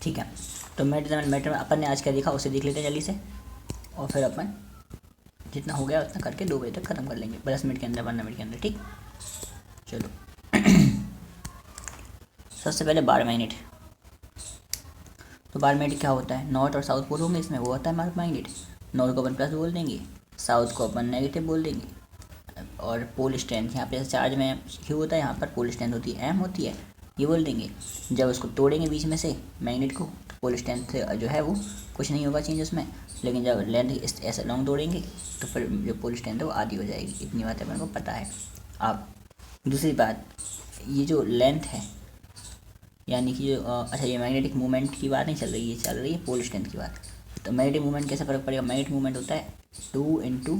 ठीक है, तो मैटर में अपन ने आज क्या देखा उसे देख लेते हैं जल्दी से, और फिर अपन जितना हो गया उतना करके 2 बजे तक ख़त्म कर लेंगे, 10 मिनट के अंदर, 15 मिनट के अंदर। ठीक, चलो। सबसे पहले 12 मैग्नेट। तो 12 मैग्नेट क्या होता है, नॉर्थ और साउथ पोल होंगे इसमें, वो होता है हमारा मैग्नेट। नॉर्थ को अपन प्लस बोल देंगे, साउथ को अपन नेगेटिव बोल देंगे। और पोल स्ट्रेंथ यहाँ पे चार्ज में क्यू होता है, यहाँ पर पोल स्ट्रेंथ होती है एम होती है, ये बोल देंगे। जब उसको तोड़ेंगे बीच में से मैग्नेट को, तो पोल स्ट्रेंथ जो है वो कुछ नहीं होगा चेंज उसमें, लेकिन जब लेंथ ऐसे लॉन्ग तोड़ेंगे तो फिर जो पोल स्ट्रेंथ है वो आधी हो जाएगी। इतनी बात अपन को पता है। अब दूसरी बात, ये जो लेंथ है यानी कि जो अच्छा, ये मैग्नेटिक मूवमेंट की बात नहीं चल रही है, चल रही है पोल स्ट्रेंथ की बात। तो मैग्नेटिक मूवमेंट कैसे फर्क पड़ेगा, मैग्नेटिक मूवमेंट होता है 2 इंटू,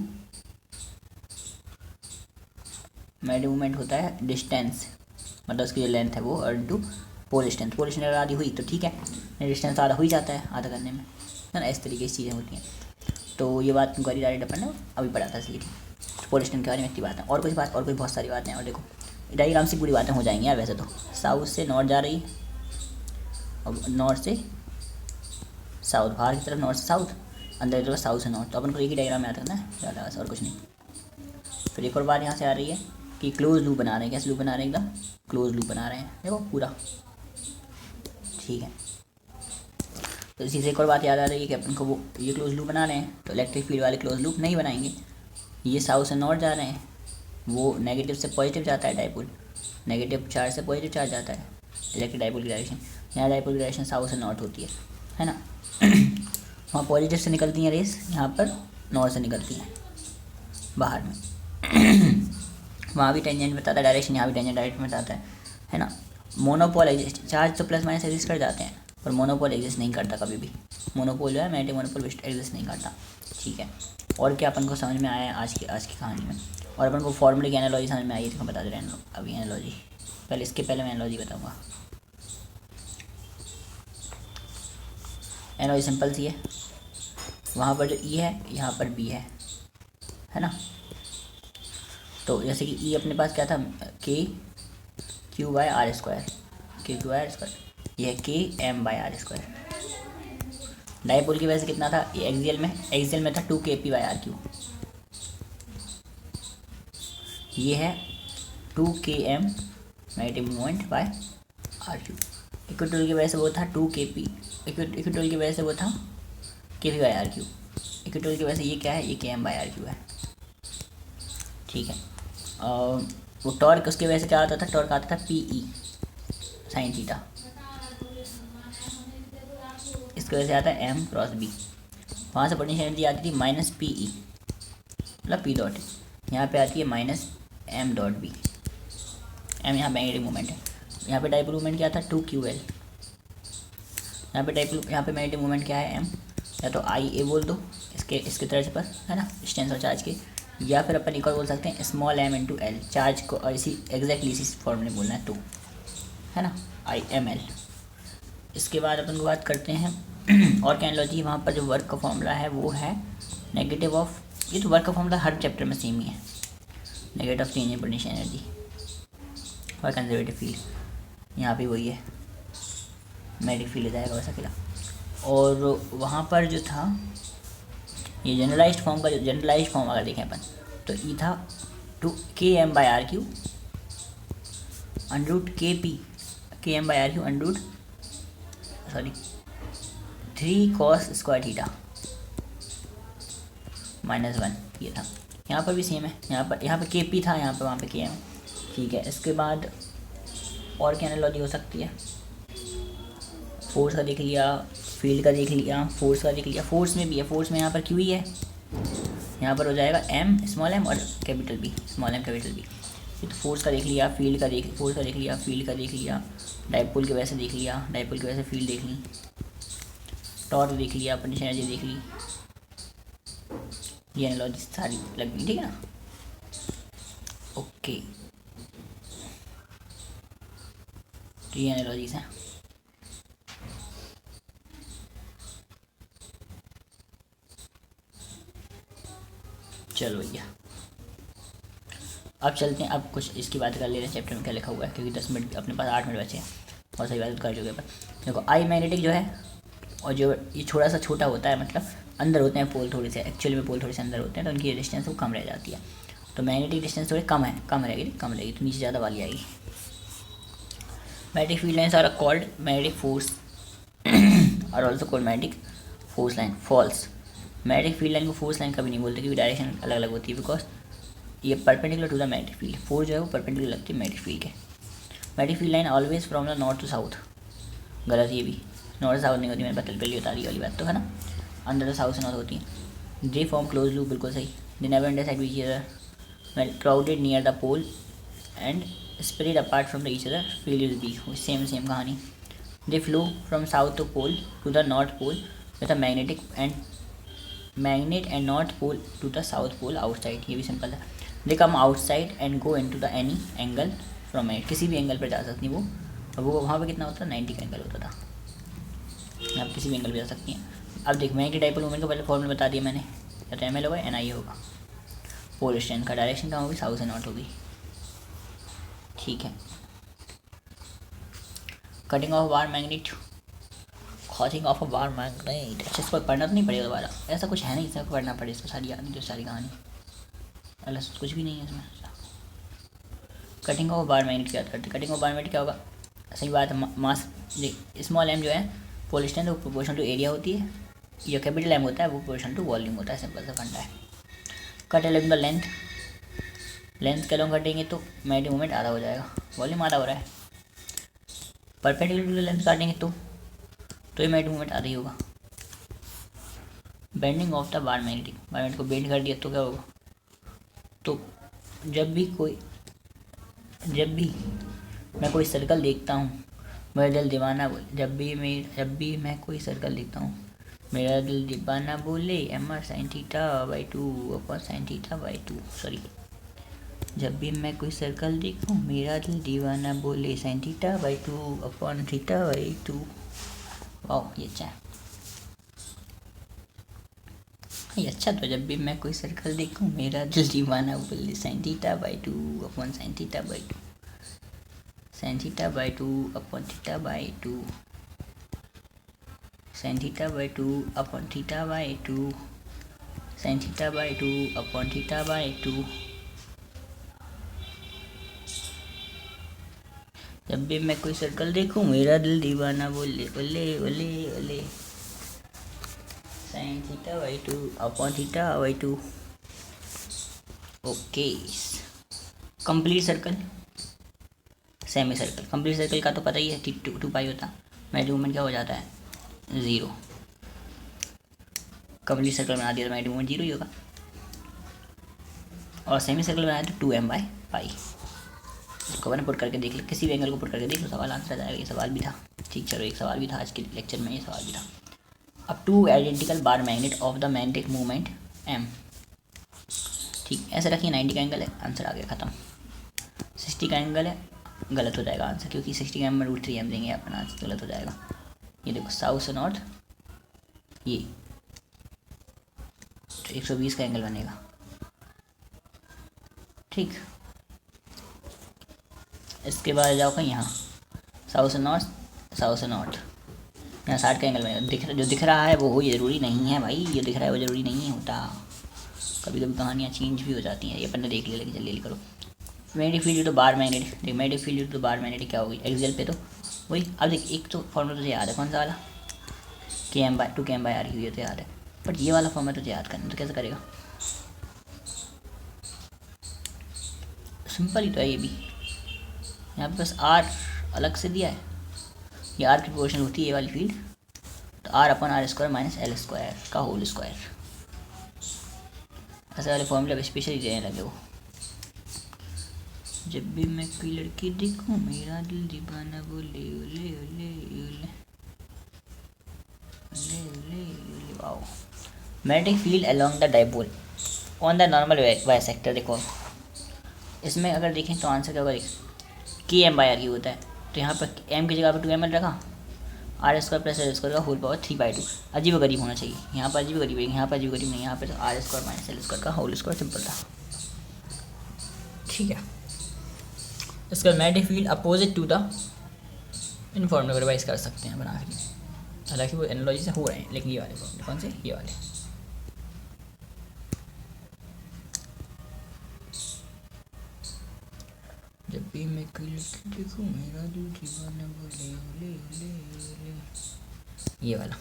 मैग्नेटिक मूवमेंट होता है डिस्टेंस, मतलब उसकी जो लेंथ है वो, और into pole strength. Pole strength अगर आधी हुई तो ठीक है, डिस्टेंस आधा हो ही जाता है आधा करने में, है ना। इस तरीके की चीज़ें होती हैं। तो ये बात तुमको डायरेक्ट अपन ने अभी पढ़ा था, इसलिए पोल स्ट्रेंथ के बारे में इतनी बात है। और कुछ बात, और कुछ बहुत सारी बातें हैं। और देखो डायग्राम से पूरी बातें हो जाएंगी यार। वैसे तो साउथ से नॉर्थ जा रही है, और नॉर्थ से साउथ, बाहर की तरफ नॉर्थ से साउथ, अंदर की तरफ साउथ से नॉर्थ। तो अपन को एक ही डायग्राम में याद रखना है ज़्यादा, बस और कुछ नहीं। फिर एक और बात यहाँ से आ रही है कि क्लोज लूप बना रहे हैं। कैसे लूप बना रहे हैं, एकदम क्लोज लूप बना रहे हैं, देखो पूरा। ठीक है, तो इसी से एक और बात याद आ रही है कि अपन को वो ये क्लोज लूप बना रहे हैं, तो इलेक्ट्रिक फील्ड वाले क्लोज लूप नहीं बनाएंगे। ये साउथ से नॉर्थ जा रहे हैं, वो नेगेटिव से पॉजिटिव जाता है डाइपोल, नेगेटिव चार्ज से पॉजिटिव चार्ज जाता है इलेक्ट्रिक डाइपोल की डायरेक्शन। यहाँ डाइपोल की डायरेक्शन साउथ से नॉर्थ होती है ना। वहाँ पॉजिटिव से निकलती हैं रेस, यहाँ पर नॉर्थ से निकलती हैं बाहर में। वहाँ भी टेंजेंट बताता है डायरेक्शन, यहाँ भी टेंजेंट डायरेक्शन बताता है ना। मोनोपोल एग्जिस्ट, चार्ज तो प्लस माइनस एग्जिस्ट कर जाते हैं, पर मोनोपोल एग्जिस्ट नहीं करता कभी भी। मोनोपोल जो है, मैग्नेटिक मोनोपोल एग्जिस्ट नहीं करता। ठीक है, और क्या अपन को समझ में आया है आज की कहानी में। और अपन को फॉर्मूले की एनालॉजी समझ में आई है, तो बता दे रहे हैं अभी एनालॉजी। पहले इसके पहले मैं एनालॉजी बताऊँगा। एनालॉजी सिंपल सी है, वहाँ पर जो ई है यहाँ पर बी है ना। तो जैसे कि ई अपने पास क्या था, K Q by R square, K Q by R square, यह K M by R square. Dipole की वजह से कितना था, ये एक्सियल में था 2 के पी बाय आर क्यू, ये है 2 K M magnetic moment by R Q. Equatorial की वजह से वो था 2 के पी, इक्वेटोरियल की वजह से वो था K P by R Q, equatorial की वजह से ये क्या है, ये के एम बाय आर क्यू है। ठीक है, वो टॉर्क उसकी वजह से क्या आता था, टॉर्क आता था पी ई साइन थीटा, इसकी वजह से आता है एम क्रॉस बी। वहाँ से पोटेंशियल एनर्जी आती थी माइनस पी ई, मतलब पी डॉट, यहाँ पे आती है minus M dot B. M यहाँ मैग्नेटिक मोमेंट है, यहाँ पे डाइपोल मोमेंट क्या था 2 क्यू एल, यहाँ पे मैग्नेटिक मोमेंट क्या है एम, या तो आई ए बोल दो इसके तरह से पर, है ना, डिस्टेंस और चार्ज के, या फिर अपन एक और बोल सकते हैं small m into L, charge को और इसी एग्जैक्टली इसी फॉर्मूले में बोलना है तो, है ना, आई एम एल। इसके बाद अपन को बात करते हैं और क्या एनालॉजी। वहाँ पर जो वर्क का फॉर्मूला है वो है नेगेटिव ऑफ, ये तो वर्क का फॉर्मूला हर चैप्टर में सेम ही है, negative of change in potential energy और कंजर्वेटिव फील्ड, यहाँ पे वही है, मैग्नेटिक फील्ड जाएगा वैसा किला। और वहाँ पर जो था ये जनरलाइज्ड फॉर्म का, जो जनरलाइज्ड फॉर्म अगर देखें अपन तो ई था 2 K M by R Q under root K P, K M by R Q under root 3 cos square theta -1, ये था। यहाँ पर भी सेम है, यहाँ पर के पी था, यहाँ पर वहाँ पे के एम। ठीक है, इसके बाद और क्या एनालॉजी हो सकती है, फोर्स का देख लिया, फील्ड का देख लिया, फोर्स का देख लिया। फोर्स में भी है, फोर्स में यहाँ पर क्यू ही है, यहाँ पर हो जाएगा एम स्मॉल एम और capital B, small m capital B. ये तो फोर्स का देख लिया, फील्ड का देख लिया, फील्ड का देख लिया, डाइपोल की वजह से देख लिया, डाइपोल की वजह से फील्ड देख ली, टॉर्क देख लिया, पोटेंशियल एनर्जी देख ली। ये एनालॉजी सारी लग गई, ठीक है ना। ओके, तो ये एनालॉजीज हैं। चलो भैया, अब चलते हैं, अब कुछ इसकी बात कर ले रहे हैं चैप्टर में क्या लिखा हुआ है, क्योंकि 10 मिनट अपने पास 8 मिनट बचे हैं। बहुत सही बात कर चुके पर देखो आई मैग्नेटिक जो है, और जो ये थोड़ा सा छोटा होता है, मतलब अंदर होते हैं पोल थोड़े से, एक्चुअली में पोल थोड़े से अंदर होते हैं, तो उनकी डिस्टेंस वो कम रह जाती है। तो मैग्नेटिक डिस्टेंस थोड़ी कम है, कम रहेगी तो नीचे ज़्यादा वाली आएगी। Magnetic field lines are called magnetic force और also called magnetic force line. False, magnetic field line को फोर्स लाइन कभी नहीं बोलते, क्योंकि डायरेक्शन अलग अलग होती है, बिकॉज ये perpendicular to the magnetic field, force जो है वो परपेंडिकुलर लगती है मैग्नेटिक फील्ड के। Magnetic field line always from the north to south, गलत ये भी, नॉर्थ साउथ नहीं होती, मैंने पहले बता दी वाली बात तो है ना, अंदर द साउथ से नॉर्थ होती है। दे फॉर्म क्लोज लूप, बिल्कुल सही। They never intersect with each other, crowded near the pole and spread apart from the each other, field is B, same कहानी। They flow from south to pole to the north pole with a magnet and north pole to the south pole outside, ये भी simple है। They come outside and go in to the any angle from magnet, किसी भी angle पर जा सकती वो, और वो वहाँ पर कितना होता था, 90 का एंगल होता था, आप किसी भी एंगल पर जा सकती हैं। अब देख मैग्नेटिक डाइपोल मोमेंट का पहले फॉर्मूला बता दिया मैंने, या तो ML होगा NI होगा। पोल स्ट्रेंथ का डायरेक्शन कहाँ होगी, साउथ से नॉर्थ होगी, ठीक है। Cutting of war magnet, cutting of a war magnet, अच्छा इसको पढ़ना तो नहीं पड़ेगा दोबारा, ऐसा कुछ है नहीं इसमें पढ़ना पड़े, इसको सारी याद नहीं, तो सारी कहानी अलग कुछ भी नहीं है इसमें। कटिंग ऑफ बार मैग्नेट क्या करते, कटिंग ऑफ बार मैग्नेट क्या होगा, सही बात है, मास स्मॉल m जो है पोल स्ट्रेंथ वो प्रोपोर्शनल टू एरिया होती है, जो कैपिटल M होता है वो प्रोपोर्शनल टू वॉल्यूम होता है, सिंपल सा फंडा है। Cut along the length, length के लॉन्ग कटेंगे तो मैग्नेटिक मोमेंट आधा हो जाएगा, वॉल्यूम आधा हो रहा है। परपेंडिकुलर टू द लेंथ काटेंगे तो ये मैग्नेटिक मोमेंट आधा ही होगा। Bending of the bar magnet को बेंड कर दिया तो क्या होगा, तो जब भी मैं कोई सर्कल देखता हूँ मेरा दिल दीवाना बोले, जब भी मैं कोई सर्कल देखता हूँ मेरा दिल दीवाना बोले, mr sin θ/2 upon sin θ/2, sorry, जब भी मैं कोई सर्कल देखूँ मेरा दिल दीवाना बोले sin θ/2 अपॉन θ/2। वाह ये अच्छा है, ये अच्छा, तो जब भी मैं कोई सर्कल देखूँ मेरा दिल दीवाना बोले sin θ/2 upon sin θ/2, sin θ/2 upon θ/2, sin θ/2 upon θ/2, sin θ/2 upon θ/2। जब भी मैं कोई सर्कल देखूं मेरा दिल दीवाना बोले ओले ओले ओले, sin θ/2 upon θ/2। Okay, complete circle, semi circle, complete circle का तो पता ही है 2 पाई होता, मैग्नेटिक मोमेंट क्या हो जाता है, 0। कंप्लीट सर्कल बना दिया तो मैग्नेटिक मोमेंट 0 ही होगा, और सेमी सर्कल बनाया तो 2m/π। इसको मैंने पुट करके देख लो, किसी भी एंगल को पुट करके देख लो, सवाल आंसर आ जाएगा। ये सवाल भी था, ठीक, चलो एक सवाल भी था आज के लेक्चर में, ये सवाल भी था। अब 2 identical bar magnet of the magnetic movement m, ठीक, ऐसे रखिए 90 का एंगल है, आंसर आ गया खत्म। 60 का एंगल है, गलत हो जाएगा आंसर, क्योंकि 60 का में √3m देंगे अपना, आंसर गलत हो जाएगा। ये देखो साउथ से नॉर्थ, ये तो 120 का एंगल बनेगा, ठीक। इसके बाद जाओ कहीं यहाँ साउथ से नॉर्थ, यहाँ 60 का एंगल बनेगा। जो दिख रहा है वो हो, ज़रूरी नहीं है भाई, जो दिख रहा है वो ज़रूरी नहीं होता, कभी कभी कहानियाँ चेंज भी हो जाती हैं। ये अपन ने देख लिया, लेकिन जल्दी करो। Magnetic field to bar magnet, देख magnetic field to bar magnet क्या होगी, एक्सियल पे तो वही। अब देख एक तो फॉर्मूला तुझे याद है, कौन सा वाला, Km/2 हुई है तो याद है, बट ये वाला फॉर्मूला तुझे याद करना तो कैसे करेगा, सिंपल ही तो है ये भी। यहाँ पे बस R अलग से दिया है, ये R की प्रोपोर्शनल होती है ये वाली फील्ड, तो R/r² माइनस L² का होल स्क्वायर, ऐसे वाले फॉर्मूले स्पेशली देने लगे वो। जब भी मैं कोई लड़की देखूं मेरा दिल दीवाना बोले ओले ओले ओले ओले ओले ओले। Wow, magnetic field along the dipole on the normal bisector, देखो इसमें अगर देखें तो आंसर क्या होगा, Km/r होता है, तो यहाँ पर m की जगह पर 2ml रखा, r² प्लस L² का होल पावर 3/2, अजीब गरीब होना चाहिए, यहाँ पर अजीब गरीब है, यहाँ पर अजीब गरीब नहीं, यहाँ पर तो r² माइनस L² का होल स्क्वायर, सिंपल था, ठीक है। इसका magnetic field opposite to the इन फॉर्मूले को रिवाइज कर सकते हैं बना के, हालांकि वो एनालॉजी से हो रहे हैं, लेकिन ये वाले फॉर्मूले कौन से, ये वाले। जब भी मैं देखूं मेरा दिल दीवाना बोले ओले ओले ओले, ये वाला।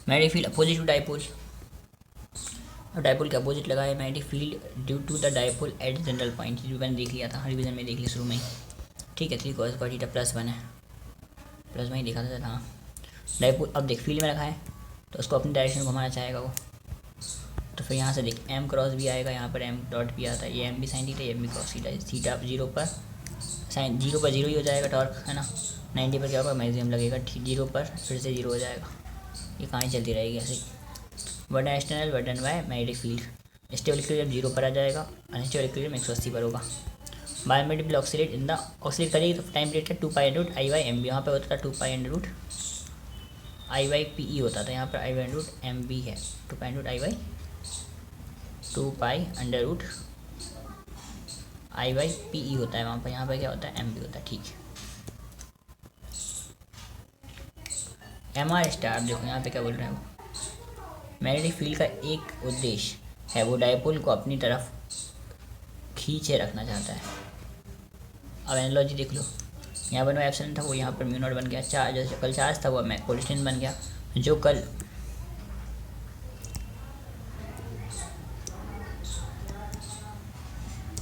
Magnetic field opposite to dipole, अब डाइपोल के अपोजिट लगा है magnetic field due to the dipole at general point, जो मैंने देख लिया था रिवीजन में, देख लिया शुरू में ही, ठीक है। 3 cos स्क्वायर थीटा +1 है, प्लस में ही देखा था। हाँ डाइपोल अब देख फील्ड में रखा है तो उसको अपनी डायरेक्शन में घुमाना चाहेगा वो, तो फिर यहाँ से देख m क्रॉस भी आएगा, यहाँ पर m डॉट भी आता है, ये m भी साइन थीटा, ये m भी कॉस थीटा, थीटा 0 पर साइन 0 पर 0 ही हो जाएगा टॉर्क, है ना। 90 पर क्या होगा, मैक्सिमम लगेगा, 0 पर फिर से 0 हो जाएगा, ये कहानी चलती रहेगी ऐसे ही। Work done external work done by magnetic field, stable equilibrium 0 पर आ जाएगा, अनस्टेबल इक्विलिब्रियम 180 पर होगा। Biometric will oscillate in the, oscillate करेगी तो टाइम पीरियड है 2 pi root I by M B, यहाँ पर होता था 2 pi root I by P E होता था, यहाँ पर I by root M B है, 2 pi root I by 2 pi under root I by P E होता है वहाँ पर, यहाँ पर क्या होता है एम बी होता है, ठीक है। एम आर स्टार देखो यहाँ पे क्या बोल रहे हैं वो, मैग्नेटिक फील्ड का एक उद्देश्य है वो डाइपोल को अपनी तरफ खींचे रखना चाहता है। अब एनालॉजी देख लो, यहाँ पर एप्सिलॉन था वो यहाँ पर म्यू नॉट बन गया, चार्ज जैसे कल चार्ज था वो कोलिस्टेन बन गया, जो कल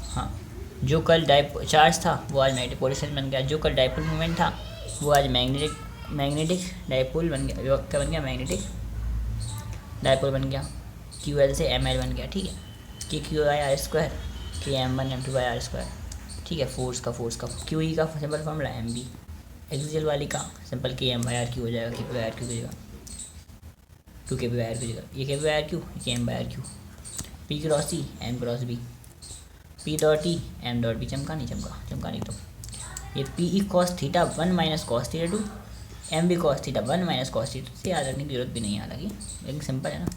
हाँ जो कल चार्ज था वो आज मैग्नेटिक कोलिस्टेन बन गया, जो कल डाइपोल मूवमेंट था वो आज मैग्नेटिक डाइपोल बन गया, क्या बन गया, मैग्नेटिक डाइपोल बन गया, क्यू एल से एम एल बन गया, ठीक है। K Q I R square, K M one M two by R square, ठीक है। फोर्स का क्यू ई का simple formula M B, axial वाली का सिंपल के एम बाई आर क्यू हो जाएगा, के पी बाई आर क्यू हो जाएगा, 2 के पी बाई आर क्यू हो जाएगा, ये K P by R cube, K M by R cube, P cross C M cross B, P dot E M dot B, चमका नहीं तो ये P E cos theta 1 minus cos theta 2, M B cos theta 1 minus cos theta, से याद रखने की जरूरत भी नहीं है हालांकि, लेकिन सिंपल है ना,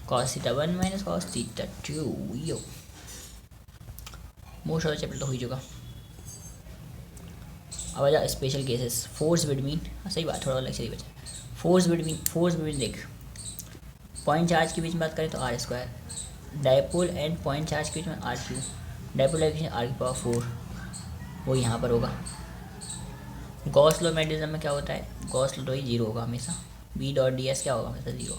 cos theta 1 minus cos theta 2, yo most of the chapter तो हो ही चुका। अब आ जा स्पेशल केसेस, फोर्स बिटवीन, सही बात थोड़ा लेक्चर ही बचा, फोर्स बिटवीन देख, पॉइंट चार्ज के बीच में बात करें तो R square, dipole and point charge के बीच में आर क्यू, डाइपोल आर की पावर 4, वो यहाँ पर होगा। गॉस लॉ मैग्नेटिज्म में क्या होता है, गॉस लॉ तो ही 0 होगा हमेशा, बी डॉट डी एस क्या होगा हमेशा 0,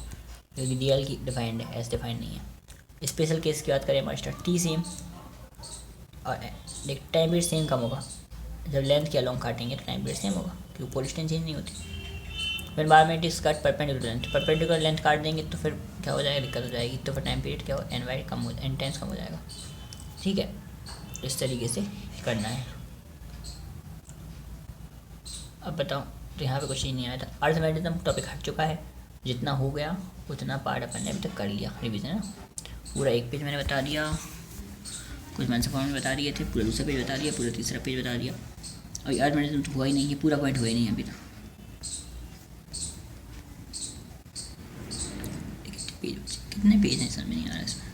क्योंकि डी एल की डिफाइंड है, एस डिफाइंड नहीं है। स्पेशल केस की बात करें मास्टर, टी सेम और देख टाइम पीरियड सेम कम होगा, जब लेंथ के अलॉन्ग काटेंगे तो टाइम पीरियड सेम होगा, क्योंकि पोलिस्टेन चेंज नहीं होती। फिर बायोमेट्रिक्स कट परपेंडिकुलर लेंथ काट देंगे तो फिर क्या हो जाएगा, दिक्कत हो जाएगी, तो फिर टाइम पीरियड क्या हो, एन वाई कम हो, एन टाइम्स कम हो जाएगा, ठीक है। इस तरीके से करना है। अब बताओ, तो यहाँ पे कुछ ही नहीं आया था, अर्थमैटिज्म टॉपिक हट चुका है, जितना हो गया उतना पार्ट अपन ने अभी तक कर लिया, रिवीजन है ना, पूरा एक पेज मैंने बता दिया, कुछ मैंने फॉर्म बता दिए थे, पूरा दूसरा पेज बता दिया, पूरा तीसरा पेज बता दिया, और अर्थमैटिज्म तो हुआ ही नहीं है, पूरा पॉइंट हुआ ही नहीं है अभी तक। पेज कितने पेज हैं समझ में नहीं आ रहा इसमें,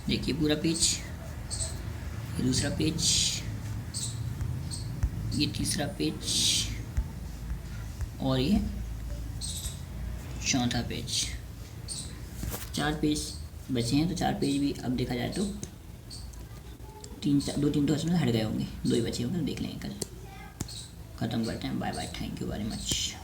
देखिए पूरा पेज, ये दूसरा पेज, ये तीसरा पेज और ये चौथा पेज, 4 पेज बचे हैं, तो 4 पेज भी अब देखा जाए तो 2-3 तो इसमें हट गए होंगे, 2 ही बचे होंगे, देख लेंगे कल। ख़त्म करते हैं, bye bye, thank you very much.